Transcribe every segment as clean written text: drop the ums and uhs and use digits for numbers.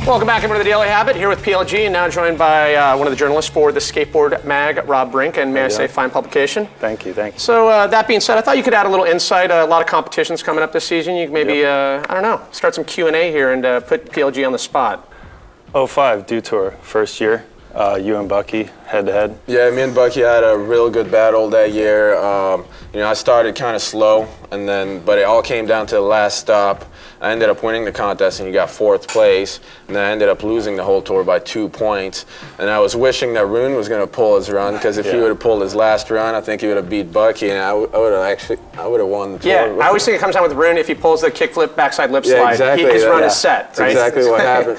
Welcome back into the Daily Habit, here with PLG, and now joined by one of the journalists for the Skateboard Mag, Rob Brink, and may I say, fine publication. Thank you, thank you. So that being said, I thought you could add a little insight. A lot of competitions coming up this season. You could maybe, I don't know, start some Q&A here and put PLG on the spot. 05 Dew Tour, first year. You and Bucky, head-to-head. Yeah, me and Bucky had a real good battle that year. You know, I started kind of slow, but it all came down to the last stop. I ended up winning the contest, and he got 4th place. And then I ended up losing the whole tour by 2 points. And I was wishing that Rune was going to pull his run, because if he would have pulled his last run, I think he would have beat Bucky, and I would have won the tour. Yeah, I always think it comes down with Rune. If he pulls the kickflip, backside lip slide, his run is set. That's exactly what happened.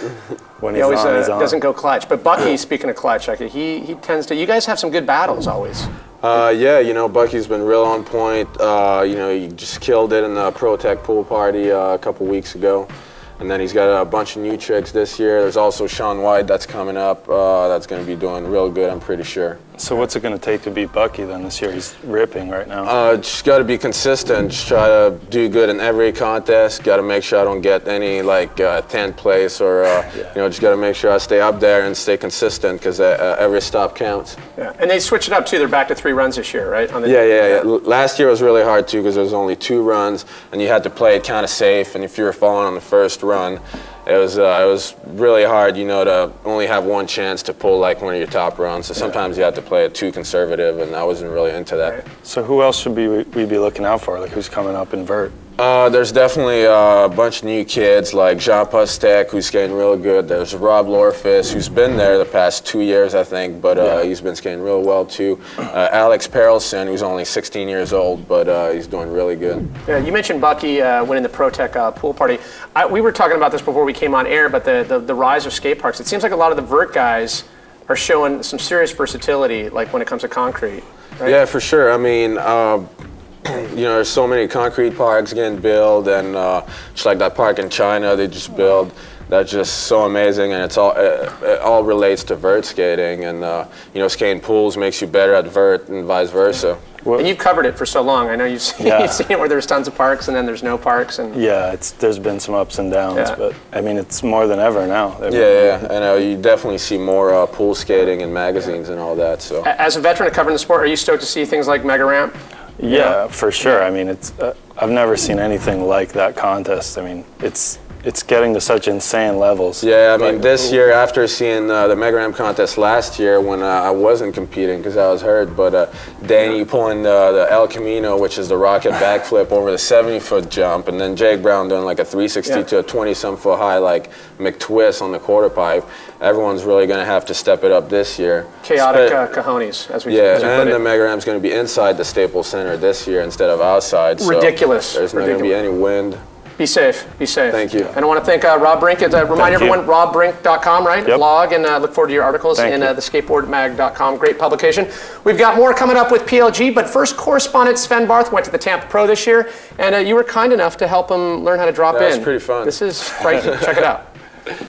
When he always doesn't go clutch. But Bucky, speaking of clutch, he tends to. You guys have some good battles always. Yeah, you know, Bucky's been real on point. You know, he just killed it in the Pro Tech pool party a couple weeks ago. And then he's got a bunch of new tricks this year. There's also Sean White that's coming up. That's going to be doing real good, I'm pretty sure. So what's it going to take to beat Bucky then this year? He's ripping right now. Just got to be consistent. Just try to do good in every contest. Got to make sure I don't get any like 10th place or you know, just got to make sure I stay up there and stay consistent, because every stop counts. Yeah, and they switched it up too. They're back to 3 runs this year, right? On the yeah. Last year was really hard too, because there was only 2 runs, and you had to play it kind of safe. And if you were falling on the first run, it was really hard, you know, to only have one chance to pull like one of your top runs. So sometimes you had to play it too conservative, and I wasn't really into that. So who else should we be looking out for? Like, who's coming up in vert? There's definitely a bunch of new kids like Jean Postek, who's skating real good. There's Rob Lorfis, who's been there the past 2 years, I think, but he's been skating real well too. Alex Perelson, who's only 16 years old, but he's doing really good. Yeah, you mentioned Bucky winning the Pro Tech pool party. We were talking about this before we came on air, but the rise of skate parks. It seems like a lot of the vert guys are showing some serious versatility, like when it comes to concrete. Right? Yeah, for sure. I mean, you know, there's so many concrete parks getting built, and just like that park in China they just built. That's just so amazing, and it all relates to vert skating, and you know, skating pools makes you better at vert and vice versa. And you've covered it for so long. I know you've seen it where there's tons of parks and then there's no parks. And yeah, there's been some ups and downs, but I mean, it's more than ever now. Yeah, and you definitely see more pool skating in magazines and all that. So, as a veteran of covering the sport, are you stoked to see things like Mega Ramp? Yeah, for sure. I mean, it's I've never seen anything like that contest. I mean, it's getting to such insane levels. Yeah, I mean, this year, after seeing the Mega Ramp contest last year when I wasn't competing because I was hurt, but Danny pulling the El Camino, which is the rocket backflip over the 70-foot jump, and then Jake Brown doing like a 360 to a 20-some foot high, like McTwist on the quarter pipe. Everyone's really going to have to step it up this year. Chaotic cojones, as we put it. And the Mega Ramp's going to be inside the Staples Center this year instead of outside. Ridiculous. So there's not going to be any wind. Be safe. Be safe. Thank you. And I want to thank Rob Brink. Remind everyone, robbrink.com, right? Yep. Blog, and look forward to your articles in the skateboardmag.com. Great publication. We've got more coming up with PLG, but first, correspondent Sven Barth went to the Tampa Pro this year, and you were kind enough to help him learn how to drop in. That was pretty fun. This is frightening. Check it out.